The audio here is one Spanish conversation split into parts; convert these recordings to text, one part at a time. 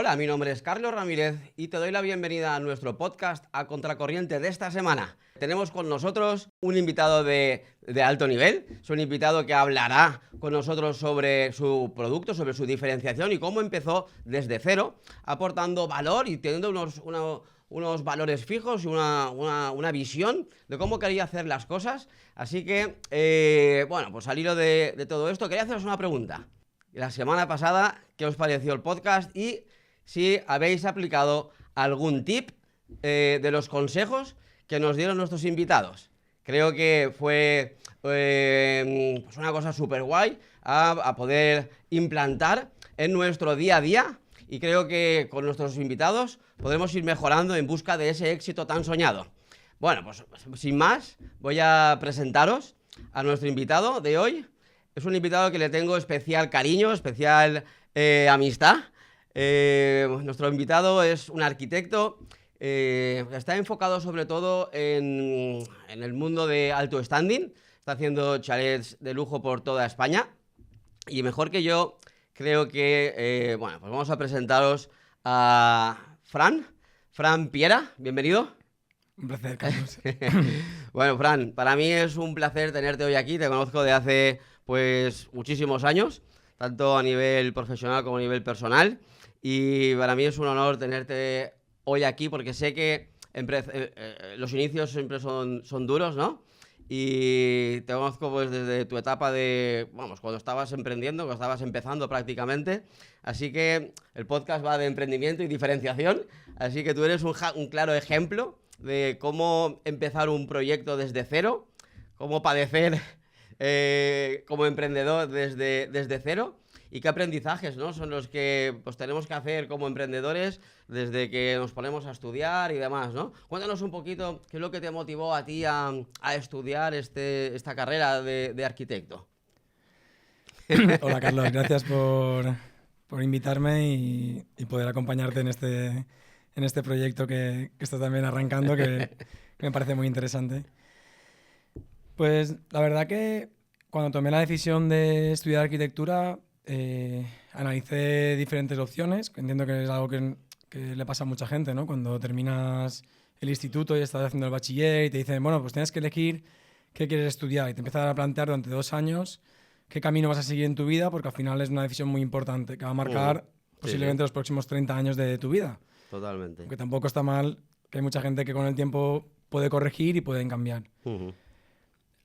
Hola, mi nombre es Carlos Ramírez y te doy la bienvenida a nuestro podcast A Contracorriente de esta semana. Tenemos con nosotros un invitado de alto nivel, es un invitado que hablará con nosotros sobre su producto, sobre su diferenciación y cómo empezó desde cero, aportando valor y teniendo unos valores fijos y una visión de cómo quería hacer las cosas. Así que, bueno, pues al hilo de todo esto, quería haceros una pregunta. La semana pasada, ¿qué os pareció el podcast? Y si habéis aplicado algún tip de los consejos que nos dieron nuestros invitados. Creo que fue pues una cosa súper guay a poder implantar en nuestro día a día, y creo que con nuestros invitados podremos ir mejorando en busca de ese éxito tan soñado. Bueno, pues sin más, voy a presentaros a nuestro invitado de hoy. Es un invitado que le tengo especial cariño, especial amistad. Nuestro invitado es un arquitecto, está enfocado sobre todo en el mundo de alto standing, está haciendo chalets de lujo por toda España, y mejor que yo, creo que, bueno, pues vamos a presentaros a Fran Piera, bienvenido. Un placer, Carlos. Bueno, Fran, para mí es un placer tenerte hoy aquí, te conozco de hace pues muchísimos años, tanto a nivel profesional como a nivel personal, y para mí es un honor tenerte hoy aquí porque sé que los inicios siempre son duros, ¿no? Y te conozco pues desde tu etapa de, vamos, cuando estabas emprendiendo, cuando estabas empezando prácticamente, así que el podcast va de emprendimiento y diferenciación, así que tú eres un claro ejemplo de cómo empezar un proyecto desde cero, cómo padecer como emprendedor desde cero, y qué aprendizajes, ¿no?, son los que pues tenemos que hacer como emprendedores desde que nos ponemos a estudiar y demás, ¿no? Cuéntanos un poquito qué es lo que te motivó a ti a estudiar esta carrera de arquitecto. Hola, Carlos, gracias por invitarme y poder acompañarte en este proyecto que está también arrancando, que me parece muy interesante. Pues la verdad que cuando tomé la decisión de estudiar arquitectura, analicé diferentes opciones, que entiendo que es algo que le pasa a mucha gente, ¿no? Cuando terminas el instituto y estás haciendo el bachiller y te dicen, bueno, pues tienes que elegir qué quieres estudiar, y te empiezan a plantear durante 2 años qué camino vas a seguir en tu vida, porque al final es una decisión muy importante que va a marcar posiblemente los próximos 30 años de tu vida. Totalmente. Aunque tampoco está mal, que hay mucha gente que con el tiempo puede corregir y pueden cambiar.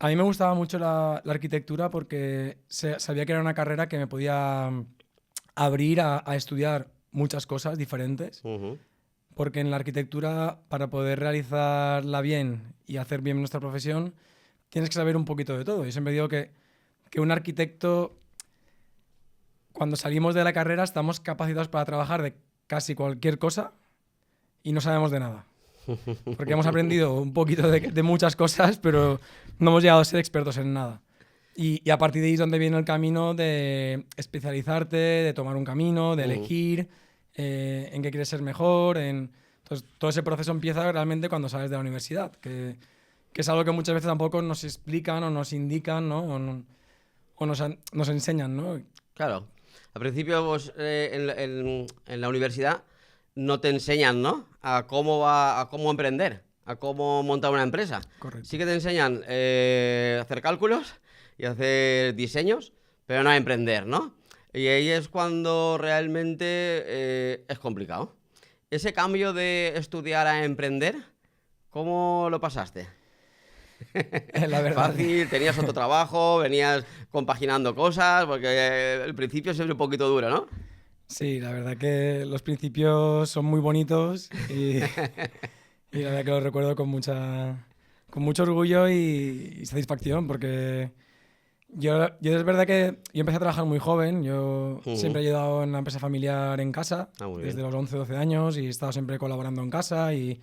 A mí me gustaba mucho la arquitectura porque sabía que era una carrera que me podía abrir a estudiar muchas cosas diferentes. Porque en la arquitectura, para poder realizarla bien y hacer bien nuestra profesión, tienes que saber un poquito de todo. Yo siempre digo que un arquitecto, cuando salimos de la carrera, estamos capacitados para trabajar de casi cualquier cosa y no sabemos de nada. Porque hemos aprendido un poquito de muchas cosas, pero no hemos llegado a ser expertos en nada. Y a partir de ahí es donde viene el camino de especializarte, de tomar un camino, de elegir en qué quieres ser mejor. Entonces, todo ese proceso empieza realmente cuando sales de la universidad, que es algo que muchas veces tampoco nos explican o nos indican, ¿no? O nos enseñan, ¿no? Claro. Al principio, pues, en la universidad no te enseñan, ¿no?, a cómo emprender, a cómo montar una empresa. Correcto. Sí que te enseñan a hacer cálculos y a hacer diseños, pero no a emprender, ¿no? Y ahí es cuando realmente es complicado. Ese cambio de estudiar a emprender, ¿cómo lo pasaste? La verdad. Fácil, tenías otro trabajo, venías compaginando cosas, porque el principio es siempre un poquito duro, ¿no? Sí, la verdad que los principios son muy bonitos y la verdad que los recuerdo con mucho orgullo y satisfacción, porque yo es verdad que yo empecé a trabajar muy joven. Yo siempre he ayudado en la empresa familiar en casa, desde los 11 12 años, y he estado siempre colaborando en casa y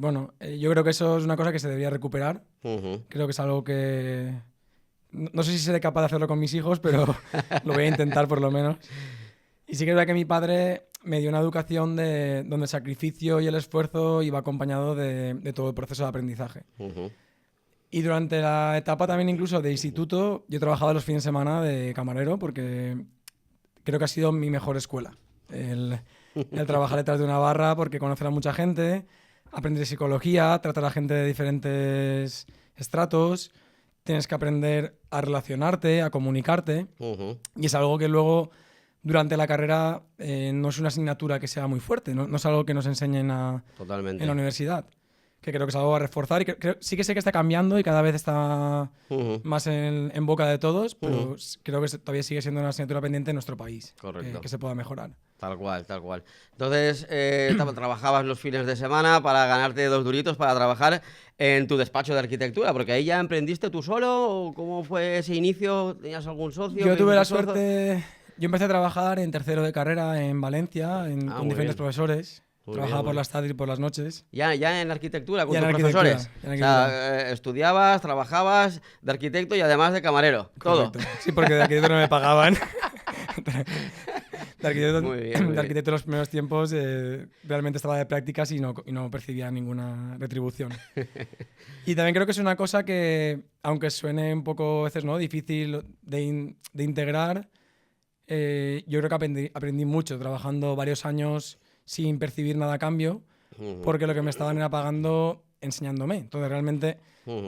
bueno, yo creo que eso es una cosa que se debería recuperar. Creo que es algo que no sé si seré capaz de hacerlo con mis hijos, pero lo voy a intentar por lo menos. Y sí que es verdad que mi padre me dio una educación donde el sacrificio y el esfuerzo iba acompañado de todo el proceso de aprendizaje. Y durante la etapa también incluso de instituto, yo he trabajado los fines de semana de camarero porque creo que ha sido mi mejor escuela. el trabajar detrás de una barra porque conocer a mucha gente, aprender psicología, tratar a gente de diferentes estratos, tienes que aprender a relacionarte, a comunicarte, y es algo que luego durante la carrera no es una asignatura que sea muy fuerte, no es algo que nos enseñen Totalmente. en la universidad, que creo que es algo a reforzar y sí que sé que está cambiando y cada vez está más en boca de todos, pero creo que todavía sigue siendo una asignatura pendiente en nuestro país. Correcto. Que se pueda mejorar. Tal cual, tal cual. Entonces, trabajabas los fines de semana para ganarte 2 duritos para trabajar en tu despacho de arquitectura, porque ahí ya emprendiste tú solo, ¿o cómo fue ese inicio? ¿Tenías algún socio? Yo tuve la suerte, yo empecé a trabajar en tercero de carrera en Valencia, con diferentes profesores. Trabajaba por las tardes y por las noches. Ya en arquitectura, con Ya tus en profesores. arquitectura. O sea, estudiabas, trabajabas de arquitecto y además de camarero. Correcto. Todo. Sí, porque de arquitecto no me pagaban. Muy bien. De arquitecto en los primeros tiempos realmente estaba de prácticas y no percibía ninguna retribución. Y también creo que es una cosa que, aunque suene un poco a veces difícil de integrar, yo creo que aprendí mucho trabajando varios años sin percibir nada a cambio, porque lo que me estaban era pagando enseñándome. Entonces realmente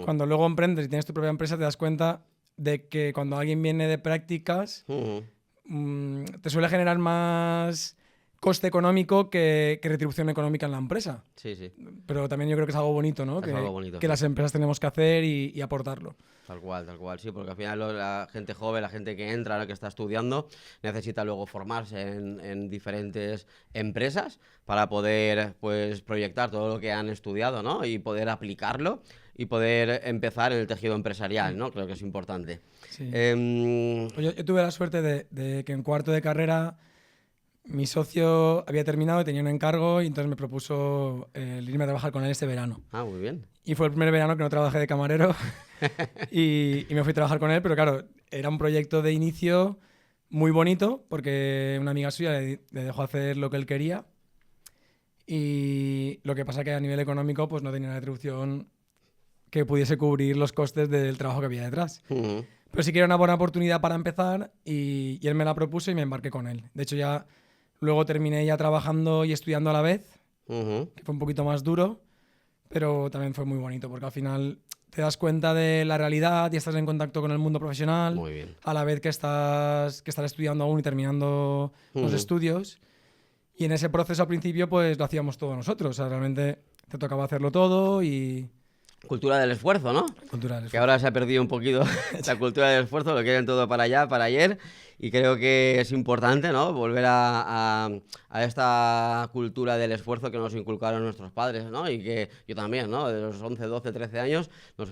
cuando luego emprendes y tienes tu propia empresa te das cuenta de que cuando alguien viene de prácticas te suele generar más coste económico que retribución económica en la empresa. Sí, sí. Pero también yo creo que es algo bonito, ¿no? Que las empresas tenemos que hacer y aportarlo. Tal cual, sí, porque al final la gente joven, la gente que entra, que está estudiando, necesita luego formarse en diferentes empresas para poder pues proyectar todo lo que han estudiado, ¿no? Y poder aplicarlo y poder empezar en el tejido empresarial, ¿no? Creo que es importante. Sí. Yo tuve la suerte de que en cuarto de carrera mi socio había terminado y tenía un encargo y entonces me propuso irme a trabajar con él este verano. Ah, muy bien. Y fue el primer verano que no trabajé de camarero y me fui a trabajar con él, pero claro, era un proyecto de inicio muy bonito porque una amiga suya le dejó hacer lo que él quería y lo que pasa que a nivel económico pues no tenía una retribución que pudiese cubrir los costes del trabajo que había detrás. Pero sí que era una buena oportunidad para empezar y él me la propuso y me embarqué con él. De hecho ya luego terminé ya trabajando y estudiando a la vez, que fue un poquito más duro, pero también fue muy bonito porque al final te das cuenta de la realidad y estás en contacto con el mundo profesional. Muy bien. A la vez que estás estudiando aún y terminando los estudios. Y en ese proceso al principio pues lo hacíamos todos nosotros. O sea, realmente te tocaba hacerlo todo y... Cultura del esfuerzo, ¿no? Cultura del esfuerzo. Que ahora se ha perdido un poquito la cultura del esfuerzo, lo quieren todo para allá, para ayer, y creo que es importante, ¿no? Volver a esta cultura del esfuerzo que nos inculcaron nuestros padres, ¿no? Y que yo también, ¿no? De los 11, 12, 13 años,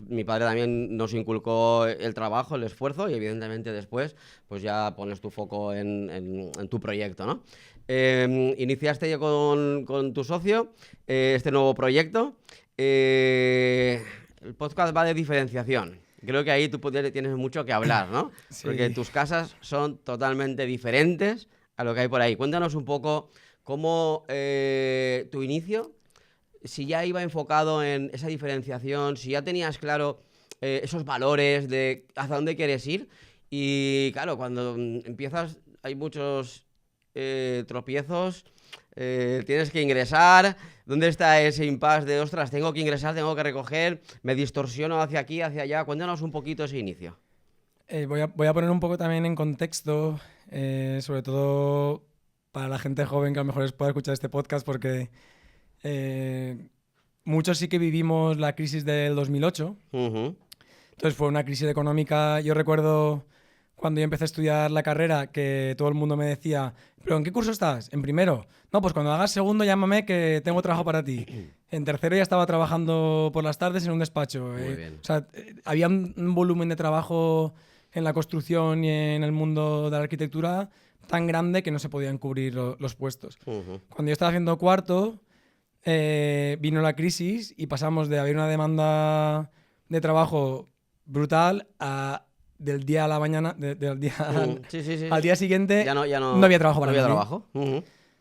mi padre también nos inculcó el trabajo, el esfuerzo, y evidentemente después, pues ya pones tu foco en tu proyecto, ¿no? Iniciaste ya con tu socio este nuevo proyecto. El podcast va de diferenciación. Creo que ahí tú tienes mucho que hablar, ¿no? Sí. Porque tus casas son totalmente diferentes a lo que hay por ahí. Cuéntanos un poco cómo tu inicio, si ya iba enfocado en esa diferenciación, si ya tenías claro esos valores de hacia dónde quieres ir. Y claro, cuando empiezas hay muchos tropiezos. Tienes que ingresar. ¿Dónde está ese impasse de, ostras, tengo que ingresar, tengo que recoger, me distorsiono hacia aquí, hacia allá? Cuéntanos un poquito ese inicio. Voy a poner un poco también en contexto, sobre todo para la gente joven que a lo mejor pueda escuchar este podcast, porque muchos sí que vivimos la crisis del 2008. Entonces fue una crisis económica. Yo recuerdo cuando yo empecé a estudiar la carrera que todo el mundo me decía, ¿pero en qué curso estás? ¿En primero? No, pues cuando hagas segundo llámame que tengo trabajo para ti. En tercero ya estaba trabajando por las tardes en un despacho. Muy bien. O sea, había un volumen de trabajo en la construcción y en el mundo de la arquitectura tan grande que no se podían cubrir los puestos. Cuando yo estaba haciendo cuarto, vino la crisis y pasamos de haber una demanda de trabajo brutal a del día a la mañana, del día al día siguiente, ya no había trabajo para nadie. Trabajo.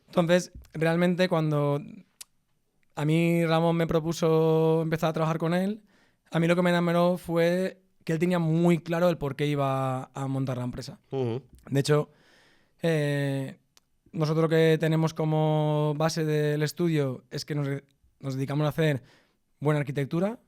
Entonces, realmente cuando a mí Ramón me propuso empezar a trabajar con él, a mí lo que me enamoró fue que él tenía muy claro el por qué iba a montar la empresa. De hecho, nosotros lo que tenemos como base del estudio es que nos dedicamos a hacer buena arquitectura.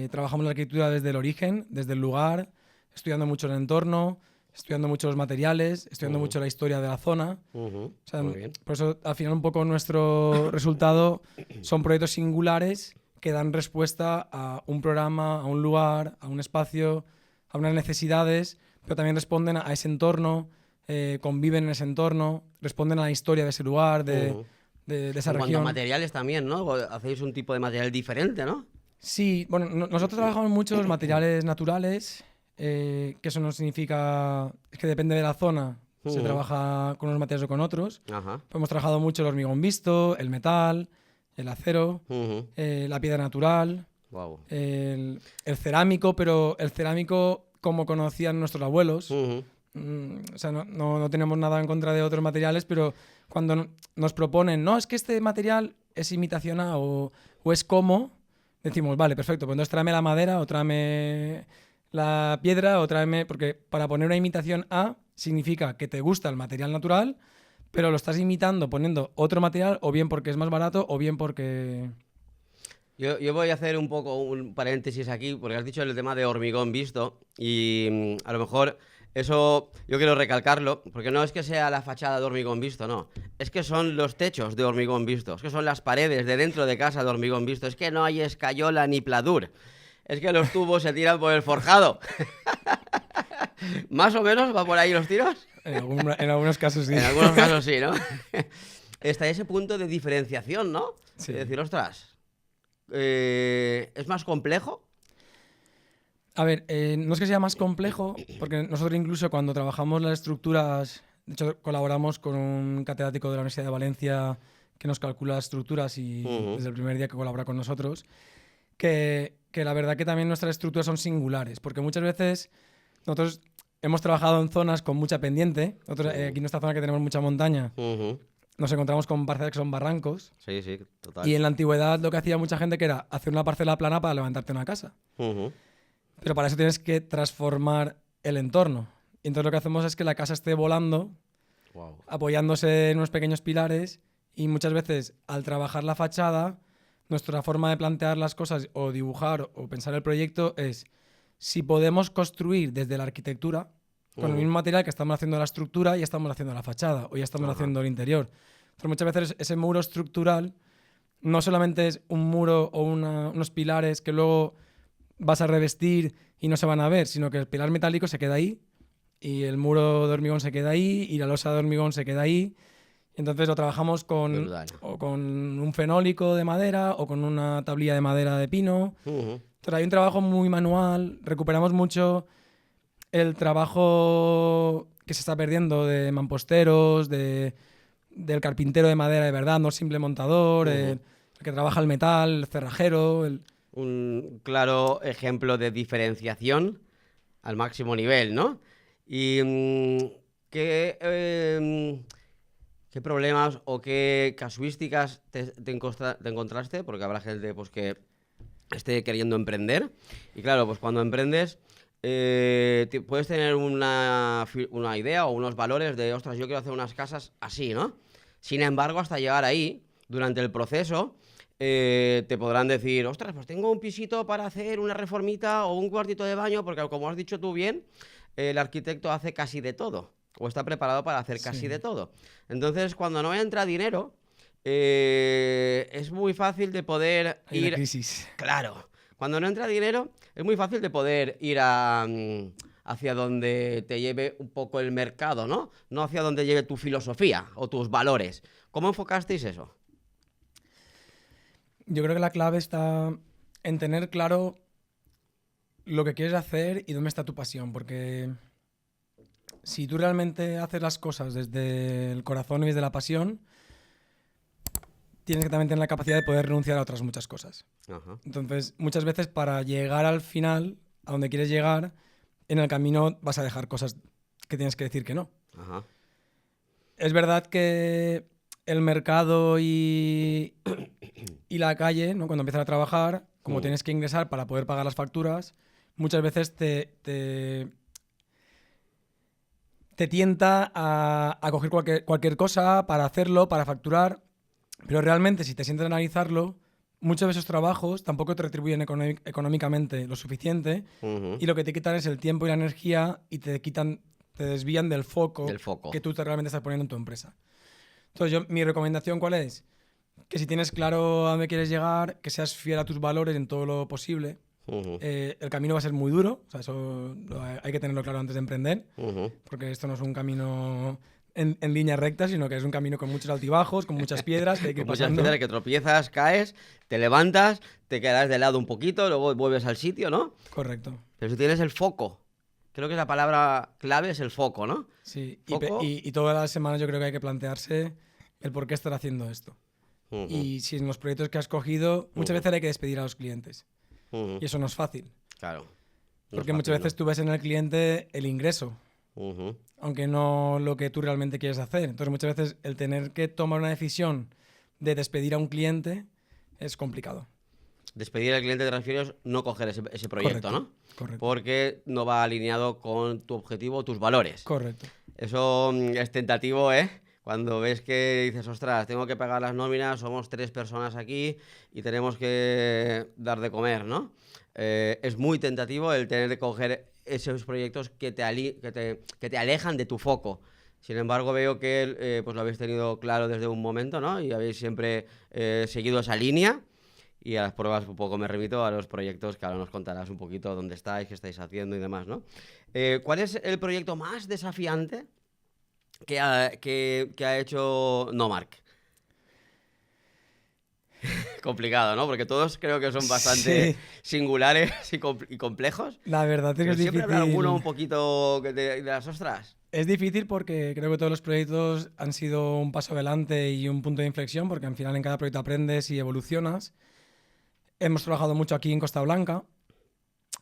Trabajamos la arquitectura desde el origen, desde el lugar, estudiando mucho el entorno, estudiando mucho los materiales, estudiando mucho la historia de la zona. O sea, Muy bien. por eso, al final, un poco nuestro resultado son proyectos singulares que dan respuesta a un programa, a un lugar, a un espacio, a unas necesidades, pero también responden a ese entorno, conviven en ese entorno, responden a la historia de ese lugar, de esa En cuanto a región. materiales también, ¿no? Hacéis un tipo de material diferente, ¿no? Sí, bueno, nosotros trabajamos mucho los materiales naturales, que eso no significa, es que depende de la zona, se trabaja con unos materiales o con otros. Ajá. Hemos trabajado mucho el hormigón visto, el metal, el acero, la piedra natural, Wow. el cerámico, pero el cerámico como conocían nuestros abuelos. O sea, no tenemos nada en contra de otros materiales, pero cuando nos proponen, no, es que este material es imitación A o es como, decimos, vale, perfecto, pues entonces tráeme la madera o tráeme la piedra o tráeme... Porque para poner una imitación A significa que te gusta el material natural, pero lo estás imitando poniendo otro material, o bien porque es más barato o bien porque... Yo voy a hacer un poco un paréntesis aquí, porque has dicho el tema de hormigón visto y a lo mejor eso yo quiero recalcarlo, porque no es que sea la fachada de hormigón visto, no. Es que son los techos de hormigón visto, es que son las paredes de dentro de casa de hormigón visto, es que no hay escayola ni pladur, es que los tubos se tiran por el forjado. ¿Más o menos va por ahí los tiros? En algunos casos sí. En algunos casos sí, ¿no? Está ese punto de diferenciación, ¿no? Sí. De decir, ostras, ¿es más complejo? A ver, no es que sea más complejo, porque nosotros incluso cuando trabajamos las estructuras, de hecho colaboramos con un catedrático de la Universidad de Valencia que nos calcula las estructuras y desde el primer día que colabora con nosotros, que la verdad que también nuestras estructuras son singulares, porque muchas veces nosotros hemos trabajado en zonas con mucha pendiente, nosotros, aquí en esta zona que tenemos mucha montaña, nos encontramos con parcelas que son barrancos. Sí, sí, total. Y en la antigüedad lo que hacía mucha gente que era hacer una parcela plana para levantarte una casa. Pero para eso tienes que transformar el entorno. Y entonces lo que hacemos es que la casa esté volando, Wow. apoyándose en unos pequeños pilares, y muchas veces al trabajar la fachada, nuestra forma de plantear las cosas o dibujar o pensar el proyecto es si podemos construir desde la arquitectura con el mismo material que estamos haciendo la estructura, ya estamos haciendo la fachada o ya estamos haciendo el interior. Entonces muchas veces ese muro estructural no solamente es un muro o unos pilares que luego vas a revestir y no se van a ver, sino que el pilar metálico se queda ahí y el muro de hormigón se queda ahí y la losa de hormigón se queda ahí. Entonces lo trabajamos con un fenólico de madera o con una tablilla de madera de pino. Entonces hay un trabajo muy manual, recuperamos mucho el trabajo que se está perdiendo de mamposteros, del carpintero de madera de verdad, no simple montador, el que trabaja el metal, el cerrajero. Un claro ejemplo de diferenciación al máximo nivel, ¿no? Y ¿qué problemas o qué casuísticas te encontraste? Porque habrá gente pues, que esté queriendo emprender. Y claro, pues cuando emprendes puedes tener una idea o unos valores de, ostras, yo quiero hacer unas casas así, ¿no? Sin embargo, hasta llegar ahí, durante el proceso, te podrán decir, ostras, pues tengo un pisito para hacer una reformita o un cuartito de baño, porque como has dicho tú bien, el arquitecto hace casi de todo, o está preparado para hacer casi de todo. Entonces, cuando no entra dinero, es muy fácil de poder Hay ir... una crisis. Claro, cuando no entra dinero, es muy fácil de poder ir hacia donde te lleve un poco el mercado, ¿no? No hacia donde lleve tu filosofía o tus valores. ¿Cómo enfocasteis eso? Yo creo que la clave está en tener claro lo que quieres hacer y dónde está tu pasión, porque si tú realmente haces las cosas desde el corazón y desde la pasión, tienes que también tener la capacidad de poder renunciar a otras muchas cosas. Entonces, muchas veces para llegar al final, a donde quieres llegar, en el camino vas a dejar cosas que tienes que decir que no. Es verdad que el mercado y la calle, ¿no? Cuando empiezas a trabajar, como tienes que ingresar para poder pagar las facturas, muchas veces te te tienta a coger cualquier cosa para hacerlo, para facturar, pero realmente si te sientas a analizarlo, muchos de esos trabajos tampoco te retribuyen económicamente lo suficiente y lo que te quitan es el tiempo y la energía y te desvían del foco que tú realmente estás poniendo en tu empresa. Entonces, mi recomendación, ¿cuál es? Que si tienes claro a dónde quieres llegar, que seas fiel a tus valores en todo lo posible. El camino va a ser muy duro, o sea, eso hay que tenerlo claro antes de emprender, porque esto no es un camino en línea recta, sino que es un camino con muchos altibajos, con muchas piedras que hay que ir pasando. Muchas piedras que tropiezas, caes, te levantas, te quedas de lado un poquito, luego vuelves al sitio, ¿no? Correcto. Pero si tienes el foco, creo que la palabra clave es el foco, ¿no? Sí, ¿Foco? y todas las semanas yo creo que hay que plantearse el por qué estar haciendo esto. Y si en los proyectos que has cogido, muchas veces hay que despedir a los clientes. Y eso no es fácil. Claro. Porque muchas veces tú ves en el cliente el ingreso, aunque no lo que tú realmente quieres hacer. Entonces muchas veces el tener que tomar una decisión de despedir a un cliente es complicado. Despedir al cliente te refieres no coger ese proyecto, Correcto, ¿no? correcto. Porque no va alineado con tu objetivo, tus valores. Correcto. Eso es tentativo, ¿eh? Cuando ves que dices, ostras, tengo que pagar las nóminas, somos 3 personas aquí y tenemos que dar de comer, ¿no? Es muy tentativo el tener que coger esos proyectos que te alejan de tu foco. Sin embargo, veo que pues lo habéis tenido claro desde un momento, ¿no? Y habéis siempre seguido esa línea. Y a las pruebas un poco me remito a los proyectos que ahora nos contarás un poquito dónde estáis, qué estáis haciendo y demás, ¿no? ¿Cuál es el proyecto más desafiante que ha hecho Nomark? Complicado, ¿no? Porque todos creo que son bastante singulares y complejos. La verdad es que es siempre difícil. habrá alguno un poquito de las ostras. Es difícil porque creo que todos los proyectos han sido un paso adelante y un punto de inflexión, porque al final en cada proyecto aprendes y evolucionas. Hemos trabajado mucho aquí en Costa Blanca,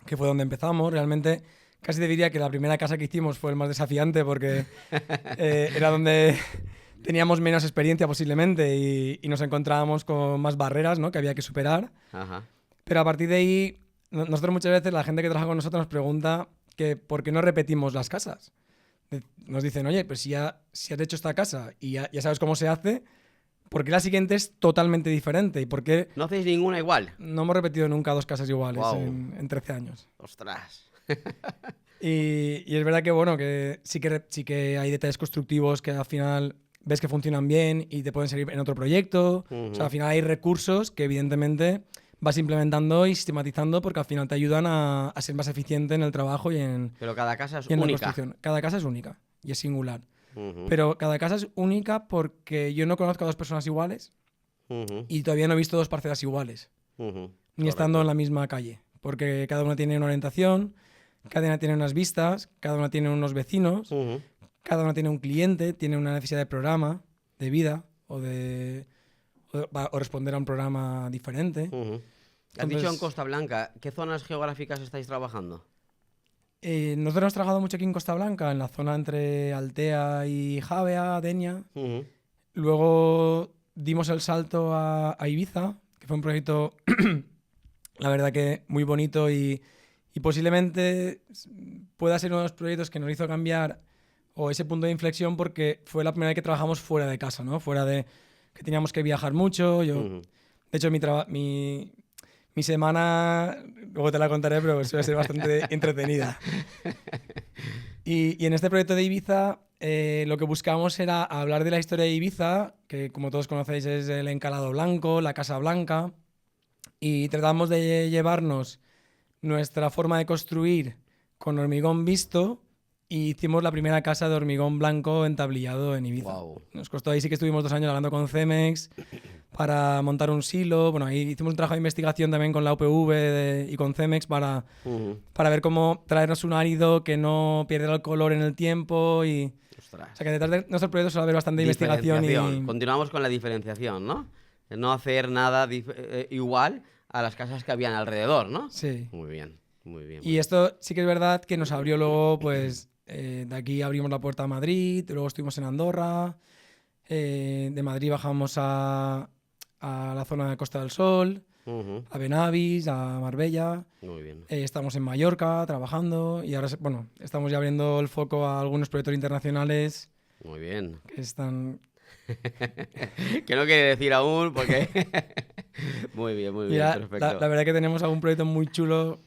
que fue donde empezamos. Realmente casi te diría que la primera casa que hicimos fue el más desafiante porque era donde teníamos menos experiencia posiblemente y nos encontrábamos con más barreras, ¿no?, que había que superar. Ajá. Pero a partir de ahí, nosotros muchas veces, la gente que trabaja con nosotros nos pregunta que por qué no repetimos las casas. Nos dicen, oye, pues si has hecho esta casa y ya sabes cómo se hace, ¿por qué la siguiente es totalmente diferente? ¿Y por qué ¿No hacéis ninguna igual? no hemos repetido nunca 2 casas iguales en 13 años? ¡Ostras! Y es verdad que, bueno, que sí que hay detalles constructivos que al final ves que funcionan bien y te pueden servir en otro proyecto. O sea, al final hay recursos que evidentemente vas implementando y sistematizando porque al final te ayudan a ser más eficiente en el trabajo y en, Pero cada casa es y en la única. construcción. Cada casa es única y es singular. Pero cada casa es única porque yo no conozco a 2 personas iguales y todavía no he visto 2 parcelas iguales, ni estando en la misma calle, porque cada una tiene una orientación, cada una tiene unas vistas, cada una tiene unos vecinos, cada una tiene un cliente, tiene una necesidad de programa, de vida o responder a un programa diferente. Has dicho en Costa Blanca, ¿qué zonas geográficas estáis trabajando? Nosotros hemos trabajado mucho aquí en Costa Blanca, en la zona entre Altea y Javea, Denia. Luego dimos el salto a Ibiza, que fue un proyecto, la verdad que muy bonito y posiblemente pueda ser uno de los proyectos que nos hizo cambiar o ese punto de inflexión porque fue la primera vez que trabajamos fuera de casa, ¿no? Fuera de que teníamos que viajar mucho. De hecho, mi semana, luego te la contaré, pero suele ser bastante entretenida. Y en este proyecto de Ibiza, lo que buscamos era hablar de la historia de Ibiza, que como todos conocéis es el encalado blanco, la Casa Blanca, y tratamos de llevarnos nuestra forma de construir con hormigón visto y hicimos la primera casa de hormigón blanco entablillado en Ibiza. Wow. Nos costó, ahí sí que estuvimos 2 años hablando con Cemex para montar un silo. Bueno, ahí hicimos un trabajo de investigación también con la UPV y con Cemex para ver cómo traernos un árido que no pierda el color en el tiempo y... Ostras. O sea, que detrás de nuestro proyecto suele haber bastante investigación y... Continuamos con la diferenciación, ¿no? No hacer nada igual a las casas que habían alrededor, ¿no? Sí. Muy bien, muy bien. Y esto sí que es verdad que nos abrió luego, pues, de aquí abrimos la puerta a Madrid, luego estuvimos en Andorra, de Madrid bajamos a la zona de Costa del Sol, a Benavis, a Marbella. Muy bien. Estamos en Mallorca trabajando y ahora, bueno, estamos ya abriendo el foco a algunos proyectos internacionales Muy bien. que están... Que no quiere decir aún porque... Muy bien, Mira, perfecto. la verdad que tenemos algún proyecto muy chulo,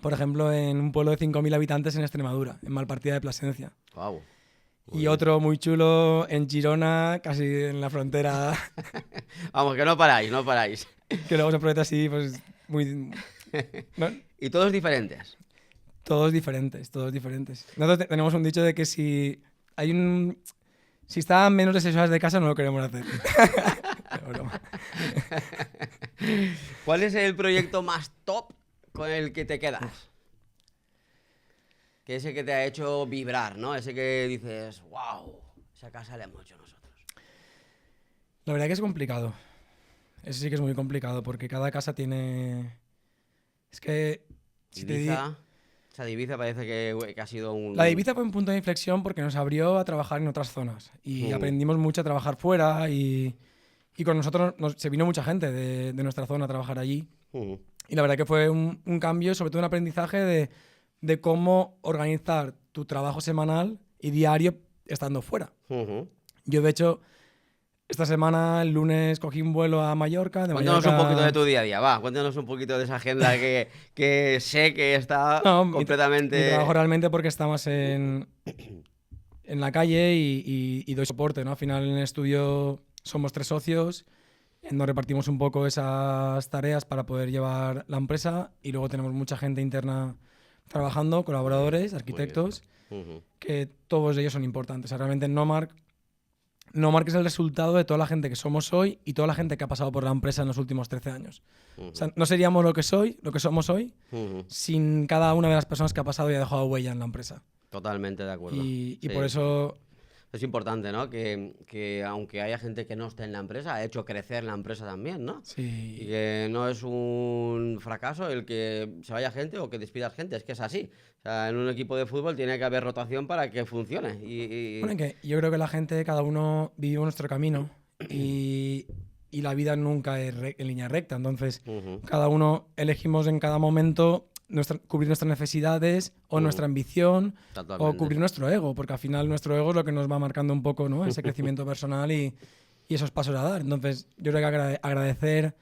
por ejemplo, en un pueblo de 5.000 habitantes en Extremadura, en Malpartida de Plasencia. Guau. Muy Y bien. otro muy chulo en Girona, casi en la frontera, Vamos, que no paráis, no paráis. que luego se proyecta así, pues muy... ¿no? Y todos diferentes. Todos diferentes, todos diferentes. Nosotros tenemos un dicho de que si hay un... Si está a menos de 6 horas de casa, no lo queremos hacer. Pero broma. ¿Cuál es el proyecto más top con el que te quedas? Que ese que te ha hecho vibrar, ¿no? Ese que dices, wow, esa casa la hemos hecho nosotros. La verdad que es complicado. Eso sí que es muy complicado, porque cada casa tiene... Es que... Si te di- Ibiza, esa de Ibiza parece que ha sido un... La de Ibiza fue un punto de inflexión porque nos abrió a trabajar en otras zonas y Mm. aprendimos mucho a trabajar fuera y con nosotros se vino mucha gente de nuestra zona a trabajar allí. Ujú, Y la verdad que fue un cambio, sobre todo un aprendizaje de cómo organizar tu trabajo semanal y diario estando fuera. ujú. Yo, de hecho, esta semana, el lunes, cogí un vuelo a Mallorca. De Cuéntanos Mallorca... un poquito de tu día a día, va, cuéntanos un poquito de esa agenda que sé que está No, completamente... mi trabajo realmente porque estamos en la calle y doy soporte, ¿no? Al final en el estudio somos 3 socios, nos repartimos un poco esas tareas para poder llevar la empresa y luego tenemos mucha gente interna trabajando, colaboradores, arquitectos, Ujú, que todos ellos son importantes. O sea, realmente Nomark es el resultado de toda la gente que somos hoy y toda la gente que ha pasado por la empresa en los últimos 13 años. ujú, O sea, no seríamos lo que somos hoy, ujú. sin cada una de las personas que ha pasado y ha dejado huella en la empresa. Totalmente de acuerdo. Y Sí. por eso, Es importante, ¿no? Que aunque haya gente que no esté en la empresa, ha hecho crecer la empresa también, ¿no? Y sí, que no es un fracaso el que se vaya gente o que despidas gente, es que es así. O sea, en un equipo de fútbol tiene que haber rotación para que funcione. bueno, que yo creo que la gente, cada uno vivimos nuestro camino y la vida nunca es en línea recta. Entonces, Ujú, cada uno elegimos en cada momento cubrir nuestras necesidades o nuestra ambición o totalmente. cubrir nuestro ego, porque al final nuestro ego es lo que nos va marcando un poco, ¿no? Ese crecimiento personal y esos pasos a dar. Entonces, yo creo que agradecer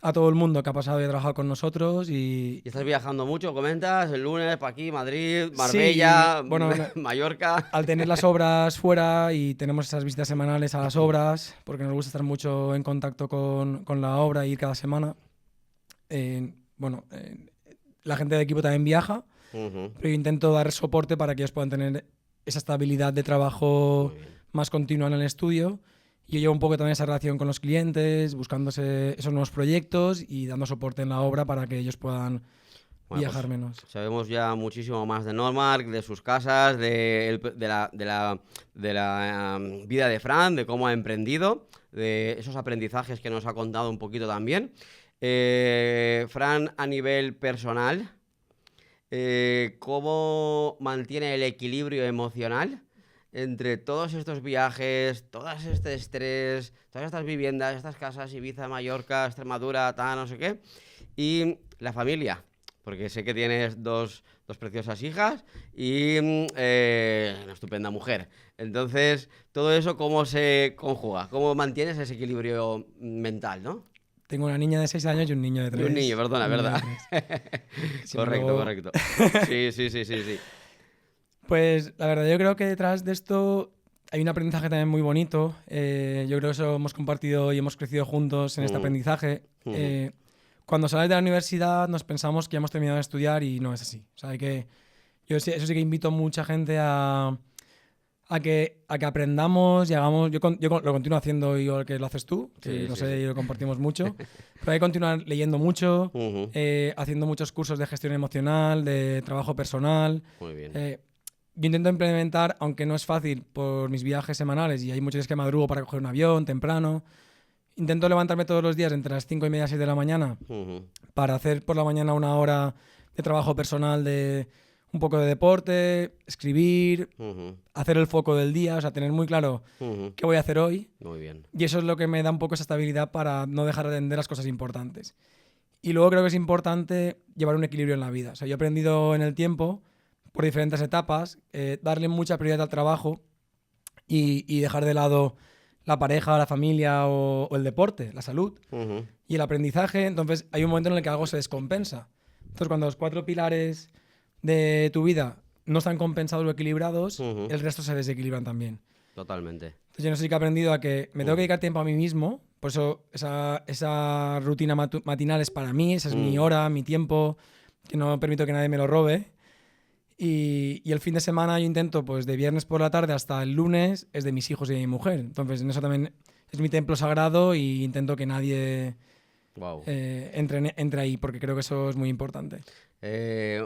a todo el mundo que ha pasado y ha trabajado con nosotros ¿Y estás viajando mucho? ¿Comentas? El lunes para aquí, Madrid, Marbella, Sí, bueno, Mallorca. al tener las obras fuera y tenemos esas visitas semanales a las obras, porque nos gusta estar mucho en contacto con la obra y ir cada semana, la gente de equipo también viaja, Ujú, pero yo intento dar soporte para que ellos puedan tener esa estabilidad de trabajo muy bien. más continua en el estudio. Yo llevo un poco también esa relación con los clientes, buscándose esos nuevos proyectos y dando soporte en la obra para que ellos puedan Bueno, viajar pues menos. sabemos ya muchísimo más de Normark, de sus casas, de la vida de Fran, de cómo ha emprendido, de esos aprendizajes que nos ha contado un poquito también. Fran, a nivel personal, ¿cómo mantiene el equilibrio emocional entre todos estos viajes, todo este estrés, todas estas viviendas, estas casas, Ibiza, Mallorca, Extremadura, tal, no sé qué, y la familia? Porque sé que tienes dos preciosas hijas y una estupenda mujer. Entonces, todo eso, ¿cómo se conjuga? ¿Cómo mantienes ese equilibrio mental, no? Tengo una niña de 6 años y un niño de 3. Y un niño, perdona, ¿verdad? Sí, Correcto, luego- correcto. Sí, sí, sí, sí, sí. Pues la verdad, yo creo que detrás de esto hay un aprendizaje también muy bonito. Yo creo que eso hemos compartido y hemos crecido juntos en este aprendizaje. Cuando sales de la universidad nos pensamos que ya hemos terminado de estudiar y no es así. O sea, eso sí que invito a mucha gente a que aprendamos y hagamos. Yo lo continúo haciendo igual que lo haces tú, que Sí, no sí, sé, sí. lo compartimos mucho. Pero hay que continuar leyendo mucho, Ujú. haciendo muchos cursos de gestión emocional, de trabajo personal. Muy bien. Yo intento implementar, aunque no es fácil por mis viajes semanales y hay muchos días que madrugo para coger un avión temprano, intento levantarme todos los días entre las 5:30 y 6 de la mañana Ujú. para hacer por la mañana una hora de trabajo personal, de un poco de deporte, escribir, Ujú. hacer el foco del día, o sea, tener muy claro Ujú. qué voy a hacer hoy. Muy bien. Y eso es lo que me da un poco esa estabilidad para no dejar de atender las cosas importantes. Y luego creo que es importante llevar un equilibrio en la vida. O sea, yo he aprendido en el tiempo, por diferentes etapas, darle mucha prioridad al trabajo y dejar de lado la pareja, la familia o el deporte, la salud y el aprendizaje. Entonces hay un momento en el que algo se descompensa. Entonces cuando los 4 pilares de tu vida no están compensados o equilibrados, el resto se desequilibran también. Totalmente. Entonces yo no sé si que he aprendido a que me tengo que dedicar tiempo a mí mismo, por eso esa rutina matinal es para mí, esa es mi hora, mi tiempo, que no permito que nadie me lo robe. Y el fin de semana yo intento, pues de viernes por la tarde hasta el lunes, es de mis hijos y de mi mujer. Entonces en eso también es mi templo sagrado y intento que nadie entre ahí, porque creo que eso es muy importante.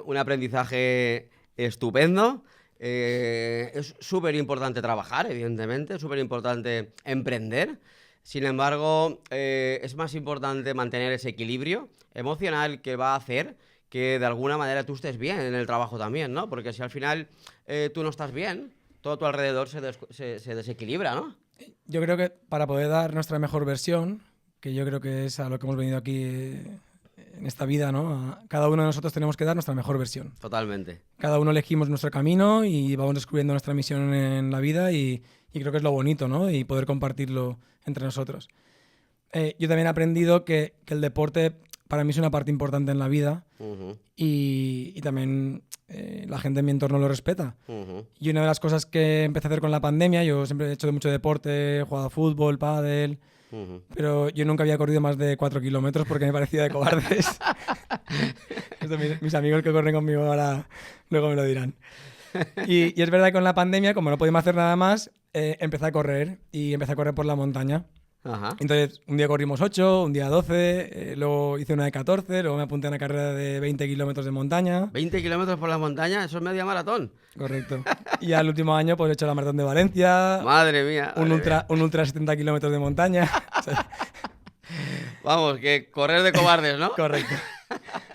Un aprendizaje estupendo. Es súper importante trabajar, evidentemente, es súper importante emprender. Sin embargo, es más importante mantener ese equilibrio emocional que va a hacer que de alguna manera tú estés bien en el trabajo también, ¿no? Porque si al final tú no estás bien, todo a tu alrededor se desequilibra, ¿no? Yo creo que para poder dar nuestra mejor versión, que yo creo que es a lo que hemos venido aquí en esta vida, ¿no? Cada uno de nosotros tenemos que dar nuestra mejor versión. Totalmente. Cada uno elegimos nuestro camino y vamos descubriendo nuestra misión en la vida y creo que es lo bonito, ¿no? Y poder compartirlo entre nosotros. Yo también he aprendido que el deporte para mí es una parte importante en la vida y también la gente en mi entorno lo respeta. Y una de las cosas que empecé a hacer con la pandemia, yo siempre he hecho mucho deporte, he jugado a fútbol, pádel, pero yo nunca había corrido más de 4 kilómetros porque me parecía de cobardes. Esto, mis amigos que corren conmigo ahora luego me lo dirán. Y es verdad que con la pandemia, como no podíamos hacer nada más, empecé a correr y empecé a correr por la montaña. Ajá. Entonces, un día corrimos 8, un día 12, luego hice una de 14, luego me apunté a una carrera de 20 kilómetros de montaña. 20 kilómetros por la montaña, eso es media maratón. Correcto. Y al último año pues he hecho la maratón de Valencia. Madre mía. Un ultra 70 kilómetros de montaña. O sea, vamos, que correr de cobardes, ¿no? correcto.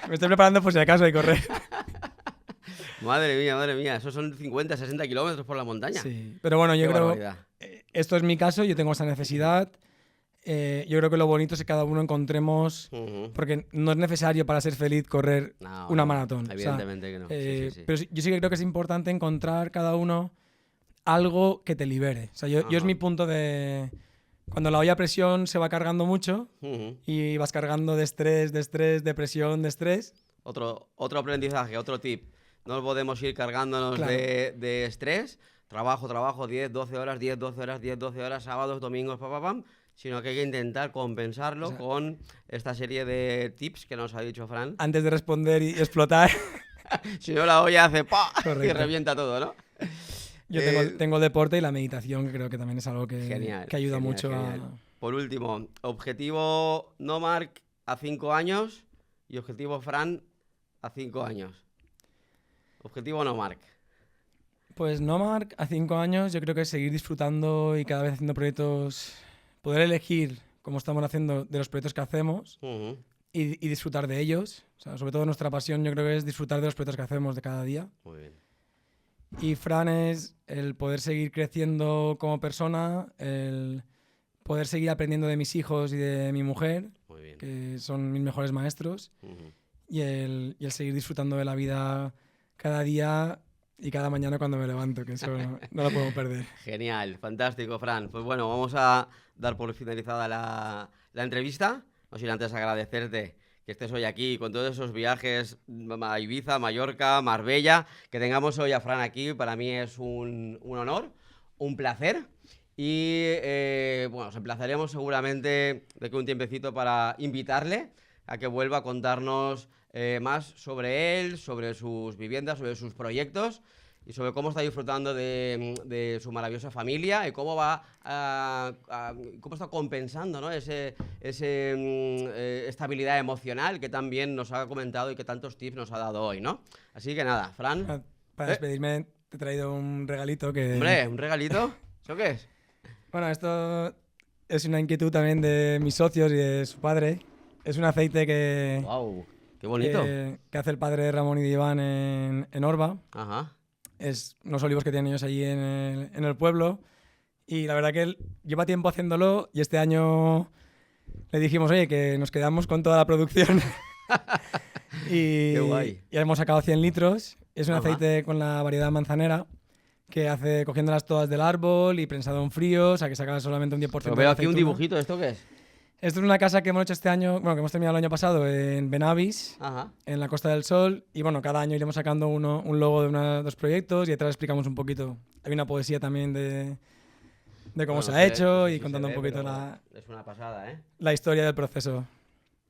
Me estoy preparando por si acaso de correr. Madre mía, esos son 50, 60 kilómetros por la montaña. Sí, pero bueno, yo creo esto es mi caso, yo tengo esa necesidad. Yo creo que lo bonito es que cada uno encontremos, porque no es necesario para ser feliz correr una maratón. Evidentemente que no. Sí. Pero yo sí que creo que es importante encontrar cada uno algo que te libere. O sea, yo es mi punto de... Cuando la olla a presión se va cargando mucho y vas cargando de estrés, depresión, de estrés. Otro aprendizaje, otro tip. No podemos ir cargándonos de estrés. Trabajo, 10, 12 horas, sábados, domingos, sino que hay que intentar compensarlo con esta serie de tips que nos ha dicho Fran. Antes de responder y explotar. Si no, la olla hace ¡pa! Y revienta todo, ¿no? Yo tengo el deporte y la meditación, que creo que también es algo que ayuda mucho a... Por último, objetivo Nomark a 5 años y objetivo Fran a 5 años. Objetivo Nomark. Pues Nomark a 5 años yo creo que es seguir disfrutando y cada vez haciendo proyectos, poder elegir, como estamos haciendo, de los proyectos que hacemos y disfrutar de ellos. O sea, sobre todo nuestra pasión yo creo que es disfrutar de los proyectos que hacemos de cada día. Muy bien. Y Fran es el poder seguir creciendo como persona, el poder seguir aprendiendo de mis hijos y de mi mujer, que son mis mejores maestros, y el seguir disfrutando de la vida cada día y cada mañana cuando me levanto, que eso no lo puedo perder. Genial, fantástico, Fran. Pues bueno, vamos a dar por finalizada la entrevista. No sin antes agradecerte que estés hoy aquí con todos esos viajes a Ibiza, Mallorca, Marbella, que tengamos hoy a Fran aquí. Para mí es un honor, un placer. Y bueno, os emplazaremos seguramente de que un tiempecito para invitarle a que vuelva a contarnos más sobre él, sobre sus viviendas, sobre sus proyectos y sobre cómo está disfrutando de su maravillosa familia y cómo va cómo está compensando, ¿no? Estabilidad emocional que también nos ha comentado y que tantos tips nos ha dado hoy, ¿no? Así que nada, Fran. Para despedirme te he traído un regalito que... Hombre, ¿un regalito? ¿Eso qué es? Bueno, esto es una inquietud también de mis socios y de su padre. Es un aceite que... ¡Wow! ¡Qué bonito! Que hace el padre de Ramón y de Iván en Orba. Ajá. Es unos olivos que tienen ellos allí en el pueblo. Y la verdad que él lleva tiempo haciéndolo y este año le dijimos, oye, que nos quedamos con toda la producción Y, Qué guay. y hemos sacado 100 litros. Es un Ajá. aceite con la variedad manzanera que hace cogiéndolas todas del árbol y prensado en frío, o sea que saca solamente un 10% Pero de veo aquí un aceituna. dibujito, ¿esto qué es? Esto es una casa que hemos hecho este año, bueno, que hemos terminado el año pasado en Benavis, Ajá. en la Costa del Sol. Y bueno, cada año iremos sacando un logo de dos proyectos y detrás explicamos un poquito. Hay una poesía también de cómo Bueno, se no ha sé, hecho no sé y si contando se un ve, poquito pero es una pasada, ¿eh? la historia del proceso.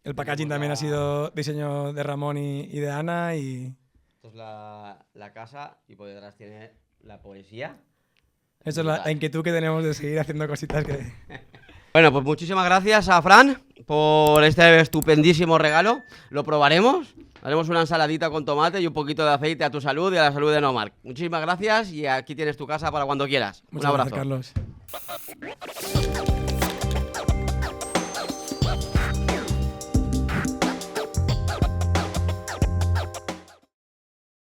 El packaging también ha sido diseño de Ramón y de Ana. Y Esto es la casa y por detrás tiene la poesía. eso es la inquietud que tenemos de seguir haciendo cositas que... Bueno, pues muchísimas gracias a Fran por este estupendísimo regalo. Lo probaremos. Haremos una ensaladita con tomate y un poquito de aceite a tu salud y a la salud de Nomark. Muchísimas gracias y aquí tienes tu casa para cuando quieras. Muchas Un gracias, abrazo. Carlos.